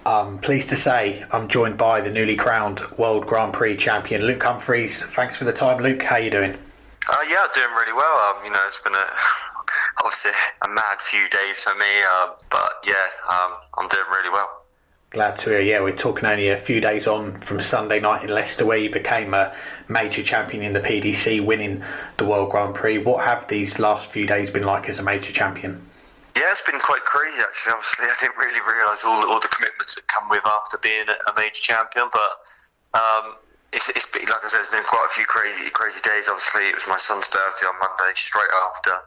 I'm pleased to say I'm joined by the newly crowned World Grand Prix champion, Luke Humphries. Thanks for the time, Luke. How are you doing? Yeah, doing really well. It's been obviously a mad few days for me, but I'm doing really well. Glad to hear. Yeah, we're talking only a few days on from Sunday night in Leicester, where you became a major champion in the PDC, winning the World Grand Prix. What have these last few days been like as a major champion? Yeah, it's been quite crazy actually. Obviously, I didn't really realise all the commitments that come with after being a major champion, but it's been, like I said, it's been quite a few crazy days. Obviously, it was my son's birthday on Monday, straight after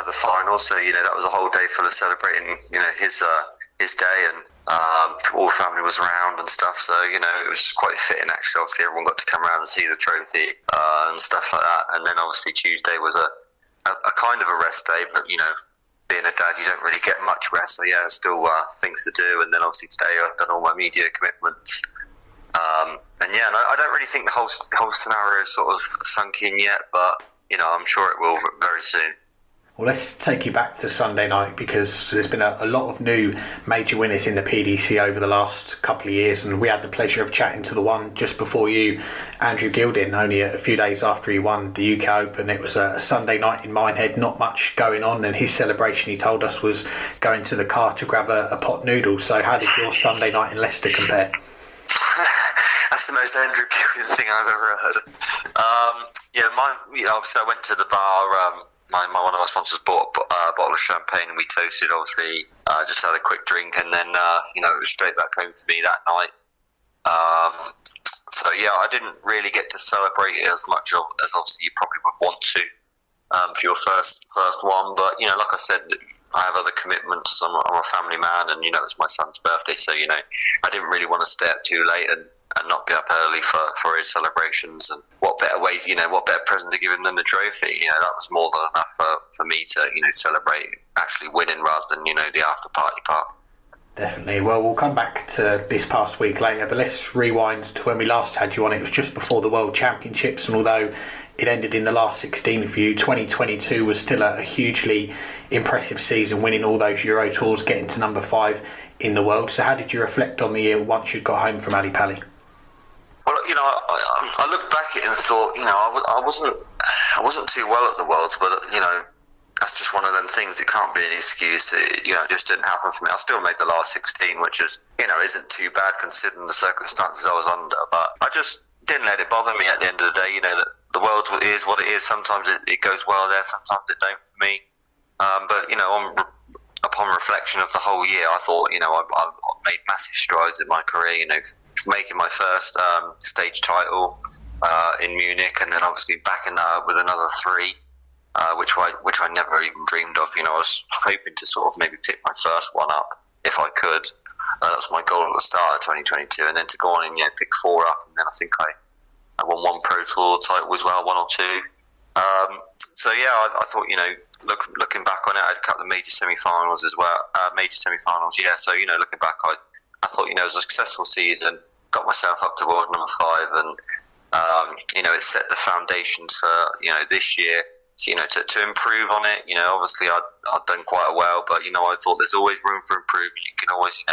the final, so that was a whole day full of celebrating his day, and all the family was around and stuff. So it was quite fitting actually. Obviously, everyone got to come around and see the trophy and stuff like that. And then obviously Tuesday was a kind of a rest day, but being a dad, you don't really get much rest. So still things to do. And then obviously today I've done all my media commitments. And I don't really think the whole scenario is sort of sunk in yet, but I'm sure it will very soon. Well, let's take you back to Sunday night, because there's been a lot of new major winners in the PDC over the last couple of years, and we had the pleasure of chatting to the one just before you, Andrew Gilding, only a few days after he won the UK Open. It was a Sunday night in Minehead, not much going on, and his celebration, he told us, was going to the car to grab a pot noodle. So how did your Sunday night in Leicester compare? That's the most Andrew Gilding thing I've ever heard. Obviously I went to the bar. One of my sponsors bought a bottle of champagne, and we toasted. Obviously, just had a quick drink, and then it was straight back home to me that night. I didn't really get to celebrate it as much as obviously you probably would want to for your first one. But like I said, I have other commitments. I'm a family man, and it's my son's birthday, so I didn't really want to stay up too late and not be up early for his celebrations. And what better ways, what better present to give him than the trophy? That was more than enough for me to celebrate actually winning rather than the after party part. Definitely. Well, we'll come back to this past week later, but let's rewind to when we last had you on. It was just before the World Championships, and although it ended in the last 16 for you, 2022 was still a hugely impressive season, winning all those Euro Tours, getting to number 5 in the world. So how did you reflect on the year once you got home from Ali Pali? Well, I looked back at it and thought, I wasn't too well at the Worlds, but that's just one of them things. It can't be an excuse. It just didn't happen for me. I still made the last 16, which is isn't too bad considering the circumstances I was under. But I just didn't let it bother me at the end of the day. That the world is what it is. Sometimes it goes well there, sometimes it don't for me. Upon reflection of the whole year, I thought I made massive strides in my career. Making my first stage title in Munich, and then obviously backing that up with another 3, which I never even dreamed of. I was hoping to sort of maybe pick my first one up if I could. That was my goal at the start of 2022, and then to go on and pick 4 up, and then I think I won 1 Pro Tour title as well, 1 or 2. I thought looking back on it, I'd cut the major semi-finals as well. So looking back, I thought it was a successful season. Got myself up to world number 5, and it set the foundations for this year. So, to improve on it. Obviously I'd done quite well, but I thought there's always room for improvement. You can always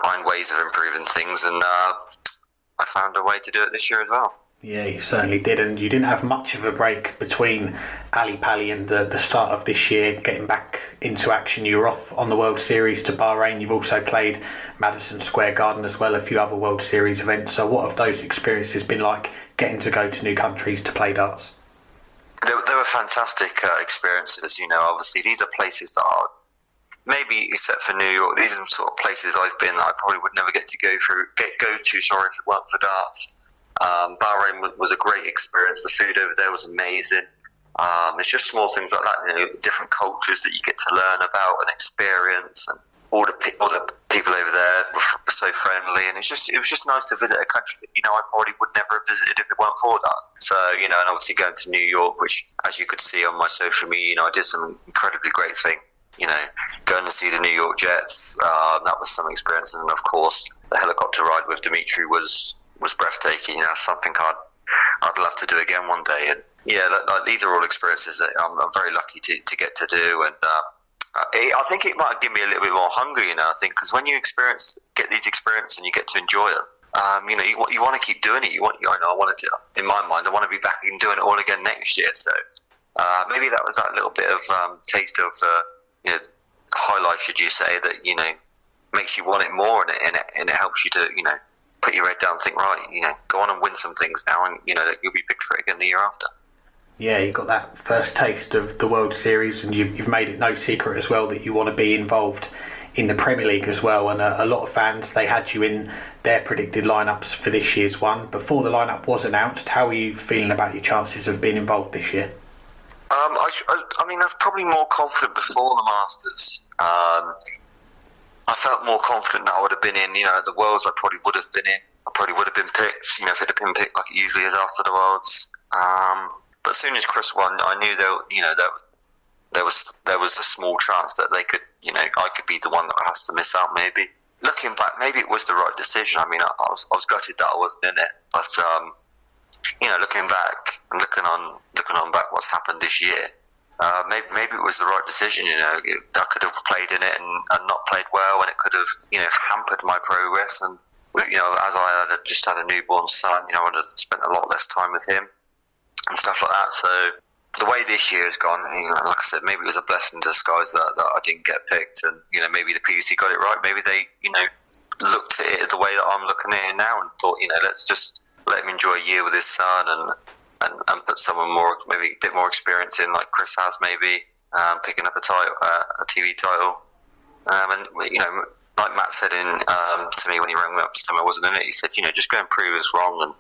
find ways of improving things, and I found a way to do it this year as well. Yeah, you certainly did, and you didn't have much of a break between Ali Pali and the start of this year, getting back into action. You were off on the World Series to Bahrain. You've also played Madison Square Garden as well, a few other World Series events. So what have those experiences been like, getting to go to new countries to play darts? They were fantastic experiences. Obviously these are places that are, maybe except for New York, these are sort of places I've been that I probably would never get to go to, if it weren't for darts. Bahrain was a great experience. The food over there was amazing. It's just small things like that, different cultures that you get to learn about and experience, and all the people over there were so friendly, and it was just nice to visit a country that I probably would never have visited if it weren't for that. So and obviously going to New York, which as you could see on my social media, I did some incredibly great things. Going to see the New York Jets, that was some experience, and of course the helicopter ride with Dimitri was breathtaking. Something I'd love to do again one day. And these are all experiences that I'm very lucky to get to do, and I think it might give me a little bit more hunger, I think, because when you get these experiences and you get to enjoy them, you want to keep doing it. I wanted to, in my mind, I want to be back and doing it all again next year. So maybe that was that little bit of taste of high life, should you say, that makes you want it more, and it helps you to put your head down and think, right, go on and win some things now, and that you'll be picked for it again the year after. Yeah, you got that first taste of the World Series, and you've made it no secret as well that you want to be involved in the Premier League as well. And a lot of fans, they had you in their predicted lineups for this year's one. Before the lineup was announced, how are you feeling about your chances of being involved this year? I was probably more confident before the Masters. I felt more confident that I would have been in. At the Worlds, I probably would have been in. I probably would have been picked. If it had been picked like it usually is after the Worlds. But as soon as Chris won, I knew there was a small chance that they could, I could be the one that has to miss out. Maybe looking back, maybe it was the right decision. I was gutted that I wasn't in it, but looking back and looking on back what's happened this year, maybe it was the right decision. I could have played in it and not played well, and it could have hampered my progress. And as I had just had a newborn son, I would have spent a lot less time with him and stuff like that. So the way this year has gone, like I said, maybe it was a blessing in disguise that I didn't get picked, and maybe the PDC got it right. Maybe they looked at it the way that I'm looking at it now and thought, let's just let him enjoy a year with his son and put someone more, maybe a bit more experience in, like Chris has, maybe picking up a TV title. And like Matt said to me when he rang me up to tell me I wasn't in it, he said, just go and prove us wrong, and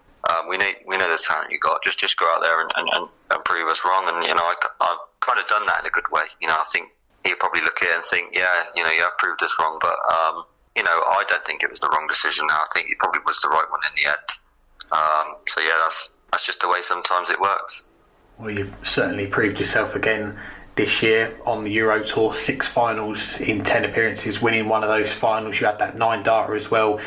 we know the talent you got. Just go out there and prove us wrong. And I've kind of done that in a good way. I think he'll probably look at it and think, you have proved us wrong. But I don't think it was the wrong decision. I think it probably was the right one in the end. So yeah, that's just the way sometimes it works. Well, you've certainly proved yourself again this year on the Euro Tour. 6 finals in 10 appearances, winning one of those finals. You had that 9 data as well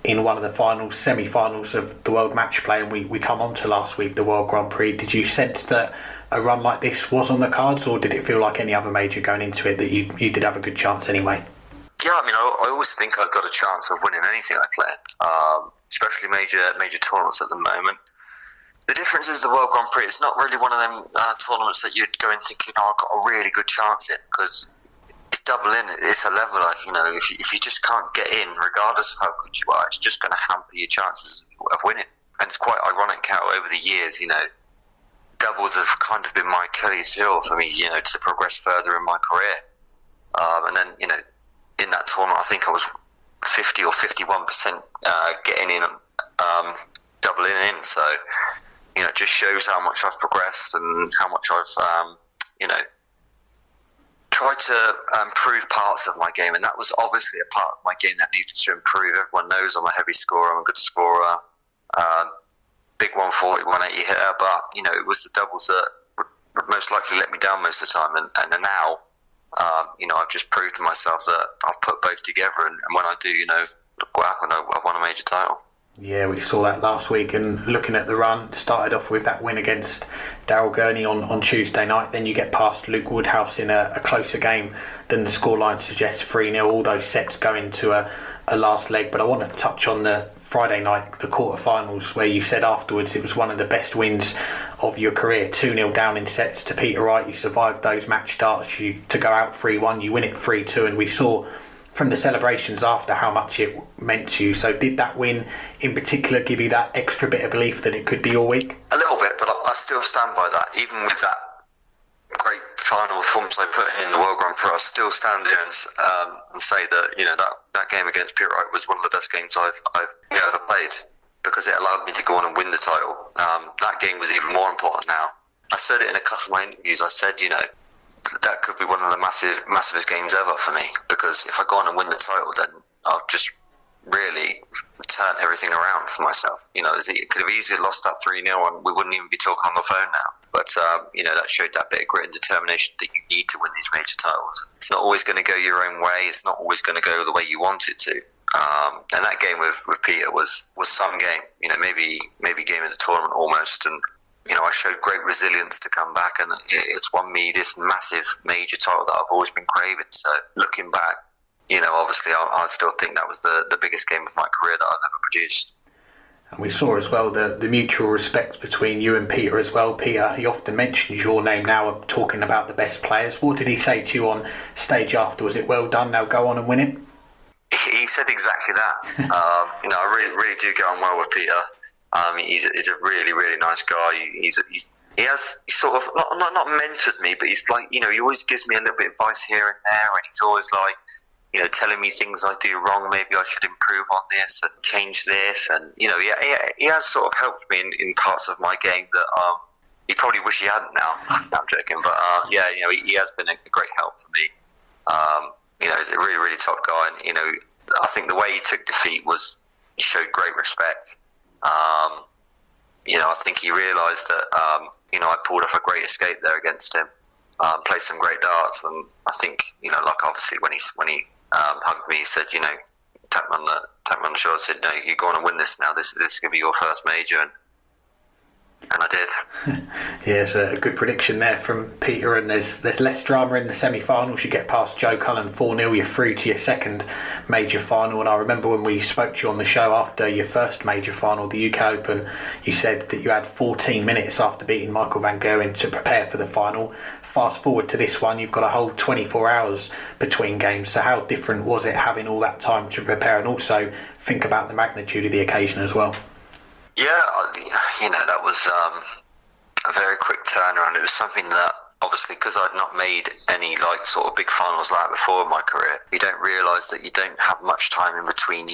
in one of the finals, semi-finals of the World Match Play, and we come on to last week, the World Grand Prix. Did you sense that a run like this was on the cards, or did it feel like any other major going into it that you did have a good chance anyway? Yeah, I always think I've got a chance of winning anything I play, especially major tournaments at the moment. The difference is the World Grand Prix, it's not really one of them tournaments that you'd go in thinking, I've got a really good chance in, because it's double in. It's a leveler. If you just can't get in, regardless of how good you are, it's just going to hamper your chances of winning. And it's quite ironic how over the years, doubles have kind of been my Achilles heel for me, to progress further in my career. And then, in that tournament, I think I was 50 or 51% getting in, doubling in. So, it just shows how much I've progressed and how much I've, tried to improve parts of my game, and that was obviously a part of my game that needed to improve. Everyone knows I'm a heavy scorer, I'm a good scorer, big 140, 180 hitter, but it was the doubles that would most likely let me down most of the time, and now I've just proved to myself that I've put both together, and when I do, look what happened, I've won a major title. Yeah, we saw that last week, and looking at the run, started off with that win against Darryl Gurney on Tuesday night. Then you get past Luke Woodhouse in a closer game than the scoreline suggests, 3-0. All those sets go into a last leg. But I want to touch on the Friday night, the quarterfinals, where you said afterwards it was one of the best wins of your career. 2-0 down in sets to Peter Wright. You survived those match starts. To go out 3-1, you win it 3-2, and we saw from the celebrations after how much it meant to you. So did that win in particular give you that extra bit of belief that it could be your week? A little bit, but I still stand by that. Even with that great final performance I put in the World Grand Prix, I still stand there and say that that game against Peter Wright was one of the best games I've ever played, because it allowed me to go on and win the title. That game was even more important now. I said it in a couple of my interviews. I said, that could be one of the massivest games ever for me, because if I go on and win the title, then I'll just really turn everything around for myself. It could have easily lost that 3-0 and we wouldn't even be talking on the phone now. But, that showed that bit of grit and determination that you need to win these major titles. It's not always going to go your own way. It's not always going to go the way you want it to. And that game with Peter was some game, maybe game of the tournament almost. And, I showed great resilience to come back, and it's won me this massive major title that I've always been craving. So looking back, obviously I still think that was the biggest game of my career that I've ever produced. And we saw as well the mutual respect between you and Peter as well. Peter, he often mentions your name now, talking about the best players. What did he say to you on stage after? Was it well done, now go on and win it? He said exactly that. I really do get on well with Peter. He's a really, really nice guy. He has sort of not mentored me, but he's like, he always gives me a little bit of advice here and there, and he's always like, telling me things I do wrong. Maybe I should improve on this and change this. And he has sort of helped me in parts of my game that he probably wish he hadn't now. I'm joking, but he has been a great help for me. He's a really, really top guy, and I think the way he took defeat was he showed great respect. I think he realised that I pulled off a great escape there against him. Played some great darts, and I think obviously when he hugged me, he said, tapped me on the shoulder, said, no, you go on and win this now. This is going to be your first major, and I did. Yeah, it's a good prediction there from Peter, and there's less drama in the semi-finals. You get past Joe Cullen 4-0, you're through to your second major final. And I remember when we spoke to you on the show after your first major final, the UK Open, you said that you had 14 minutes after beating Michael van Gerwen to prepare for the final. Fast forward to this one, you've got a whole 24 hours between games. So how different was it having all that time to prepare and also think about the magnitude of the occasion as well? Yeah, that was a very quick turnaround. It was something that, obviously, because I'd not made any sort of big finals like before in my career, you don't realise that you don't have much time in between,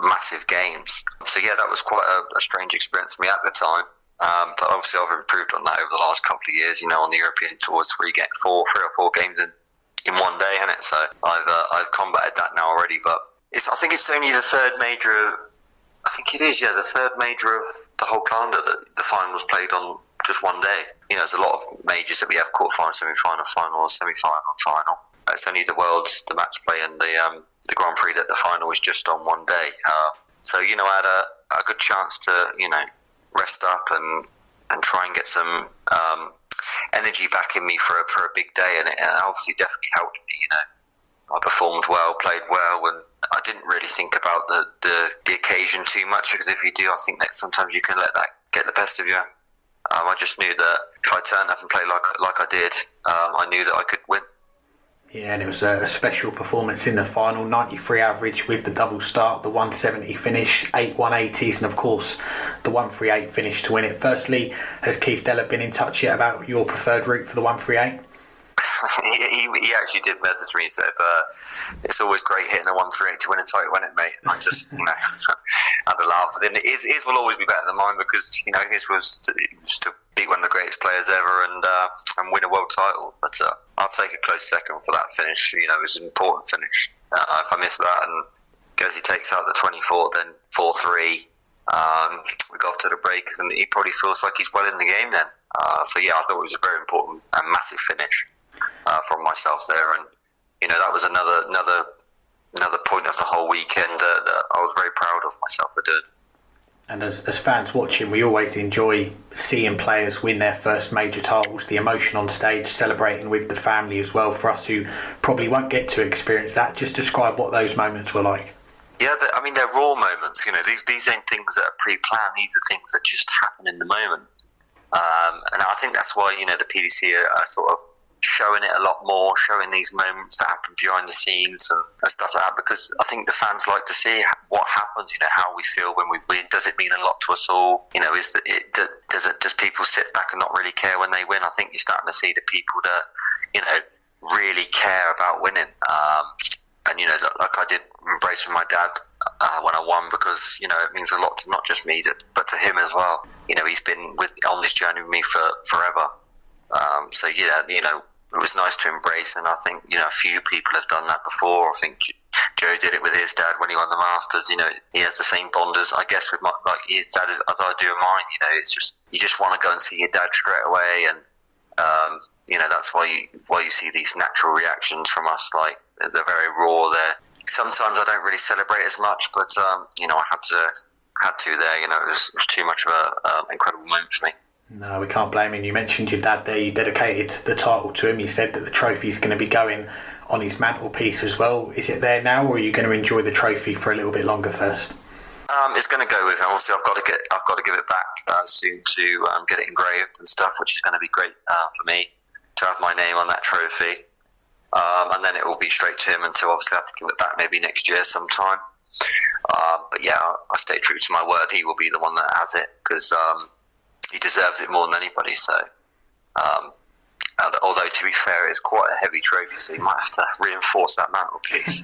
massive games. So yeah, that was quite a strange experience for me at the time. But obviously I've improved on that over the last couple of years. On the European tours, 3 or 4 games in one day, isn't it? So I've combated that now already. But I think it's only the third major. I think it is, the third major of the whole calendar that the final was played on just one day. There's a lot of majors that we have: quarter-final, semi-final, final, semi-final, final. It's only the match play and the Grand Prix that the final was just on one day. So I had a good chance to rest up and try and get some energy back in me for a big day, and it obviously definitely helped me. I performed well, played well, and I didn't really think about the occasion too much, because if you do, I think that sometimes you can let that get the best of you. I just knew that if I turned up and played like I did, I knew that I could win. Yeah, and it was a special performance in the final. 93 average with the double start, the 170 finish, 8 180s, and of course the 138 finish to win it. Firstly, has Keith Deller been in touch yet about your preferred route for the 138? He actually did message me. He said, it's always great hitting a 138 to win a title, isn't it, mate? I just had a laugh. But then his will always be better than mine, because his was to beat one of the greatest players ever and win a world title. But I'll take a close second for that finish. It was an important finish. If I miss that and Gussie takes out the 24, then 4-3, we go off to the break, and he probably feels like he's well in the game then. So yeah, I thought it was a very important and massive finish from myself there, and that was another point of the whole weekend that I was very proud of myself for doing. And as fans watching, we always enjoy seeing players win their first major titles, the emotion on stage, celebrating with the family as well. For us who probably won't get to experience that, just describe what those moments were like. Yeah, they're raw moments. These ain't things that are pre-planned. These are things that just happen in the moment. And I think that's why the PDC are sort of showing it a lot more, showing these moments that happen behind the scenes and stuff like that, because I think the fans like to see what happens, how we feel when we win. Does it mean a lot to us all? Does people sit back and not really care when they win? I think you're starting to see the people that really care about winning, and like I did embrace with my dad when I won, because it means a lot to not just me but to him as well. He's been on this journey with me for forever. So yeah, it was nice to embrace, and I think a few people have done that before. I think Joe did it with his dad when he won the Masters. He has the same bond as, I guess, with his dad as I do with mine. It's just you just want to go and see your dad straight away, and that's why you see these natural reactions from us. Like they're very raw. Sometimes I don't really celebrate as much, but I had to there. It was too much of an incredible moment for me. No, we can't blame him. You mentioned your dad there. You dedicated the title to him. You said that the trophy's going to be going on his mantelpiece as well. Is it there now, or are you going to enjoy the trophy for a little bit longer first? It's going to go with him. Obviously, I've got to give it back soon to get it engraved and stuff, which is going to be great for me to have my name on that trophy. And then it will be straight to him until obviously I have to give it back maybe next year sometime. But yeah, I stay true to my word. He will be the one that has it because he deserves it more than anybody. So, and although to be fair, it's quite a heavy trophy, so you might have to reinforce that mantelpiece.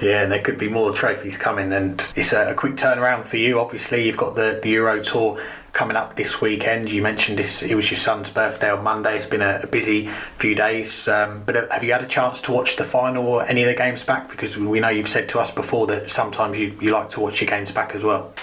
Yeah, and there could be more trophies coming, and it's a quick turnaround for you. Obviously, you've got the Euro Tour coming up this weekend. You mentioned it was your son's birthday on Monday. It's been a busy few days, but have you had a chance to watch the final or any of the games back? Because we know you've said to us before that sometimes you like to watch your games back as well.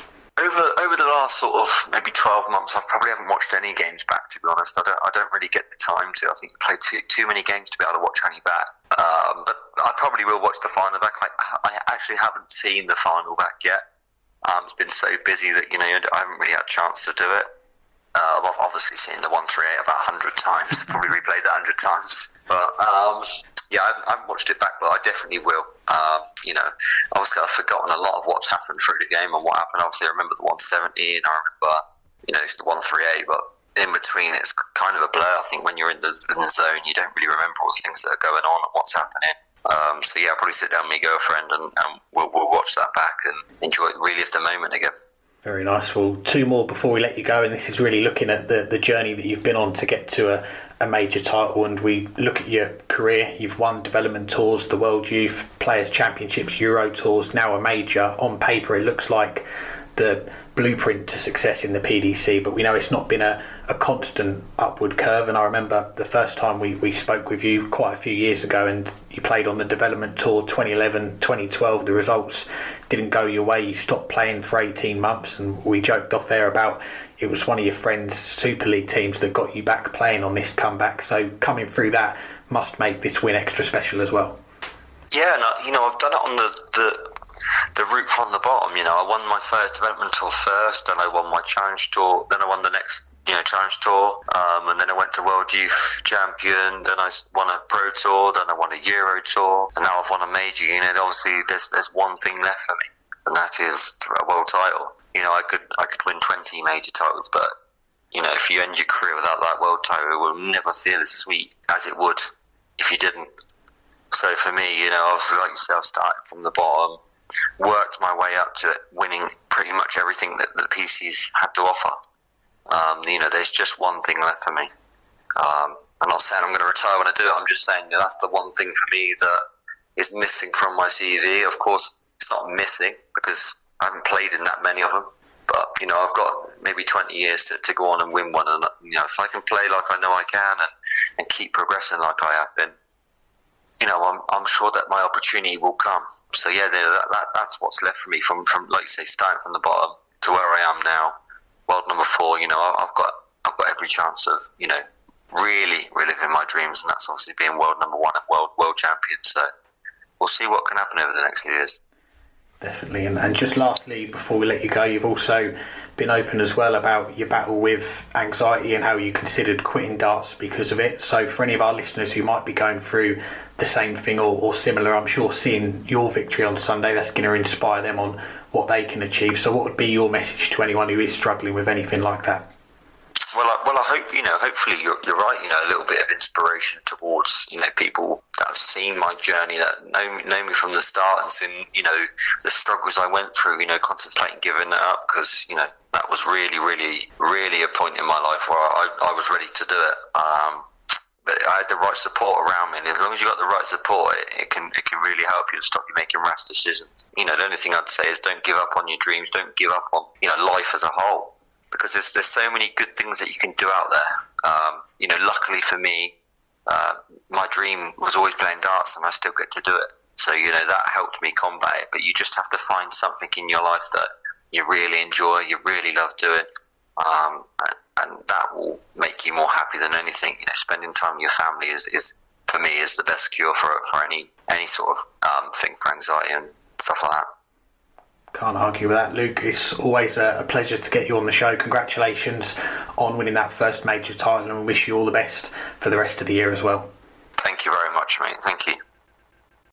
Over the last sort of maybe 12 months, I probably haven't watched any games back, to be honest. I don't really get the time to. I think you play too many games to be able to watch any back. But I probably will watch the final back. I actually haven't seen the final back yet. It's been so busy that I haven't really had a chance to do it. I've obviously seen the 138 about 100 times. Probably replayed that 100 times. But yeah, I haven't watched it back, but I definitely will. Obviously I've forgotten a lot of what's happened through the game and what happened. Obviously I remember the 170 and I remember, it's the 138, but in between it's kind of a blur. I think when you're in the zone, you don't really remember all the things that are going on and what's happening. So yeah, I'll probably sit down with my girlfriend and we'll watch that back and enjoy it, relive the moment again. Very nice. Well, two more before we let you go, and this is really looking at the journey that you've been on to get to a major title. And we look at your career. You've won development tours, the World Youth Players Championships, Euro Tours, now a major. On paper, it looks like the blueprint to success in the PDC, but we know it's not been a constant upward curve. And I remember the first time we spoke with you quite a few years ago, and you played on the development tour 2011, 2012. The results didn't go your way. You stopped playing for 18 months, and we joked off there about it was one of your friends' Super League teams that got you back playing on this comeback. So coming through that must make this win extra special as well. Yeah, and I've done it on the route from the bottom. I won my first development tour first, then I won my challenge tour, then I won the next challenge tour, and then I went to World Youth Champion, then I won a Pro Tour, then I won a Euro Tour, and now I've won a major. Obviously there's one thing left for me, and that is a world title. I could win 20 major titles, but if you end your career without that world title, it will never feel as sweet as it would if you didn't. So for me, obviously, like yourself, started from the bottom, worked my way up to it, winning pretty much everything that the PCs had to offer. There's just one thing left for me. I'm not saying I'm going to retire when I do it. I'm just saying that's the one thing for me that is missing from my CV. Of course, it's not missing because I haven't played in that many of them. But, I've got maybe 20 years to go on and win one. And, if I can play like I know I can and keep progressing like I have been, I'm sure that my opportunity will come. So yeah, that's what's left for me from like you say, starting from the bottom to where I am now, world number 4. I've got every chance of really reliving my dreams, and that's obviously being world number 1 and world champion. So we'll see what can happen over the next few years. Definitely. And just lastly, before we let you go, you've also been open as well about your battle with anxiety and how you considered quitting darts because of it. So for any of our listeners who might be going through the same thing or similar, I'm sure seeing your victory on Sunday, that's going to inspire them on what they can achieve. So what would be your message to anyone who is struggling with anything like that? Well, I hope, hopefully you're right, a little bit of inspiration towards, people that have seen my journey, that know me from the start and seen, the struggles I went through, contemplating giving that up because, that was really, really, really a point in my life where I was ready to do it. But I had the right support around me, and as long as you got the right support, it can really help you and stop you making rash decisions. The only thing I'd say is don't give up on your dreams, don't give up on, life as a whole. Because there's so many good things that you can do out there. Luckily for me, my dream was always playing darts, and I still get to do it. So that helped me combat it. But you just have to find something in your life that you really enjoy, you really love doing, and that will make you more happy than anything. Spending time with your family is for me is the best cure for any sort of thing for anxiety and stuff like that. Can't argue with that, Luke. It's always a pleasure to get you on the show. Congratulations on winning that first major title, and wish you all the best for the rest of the year as well. Thank you very much, mate. Thank you.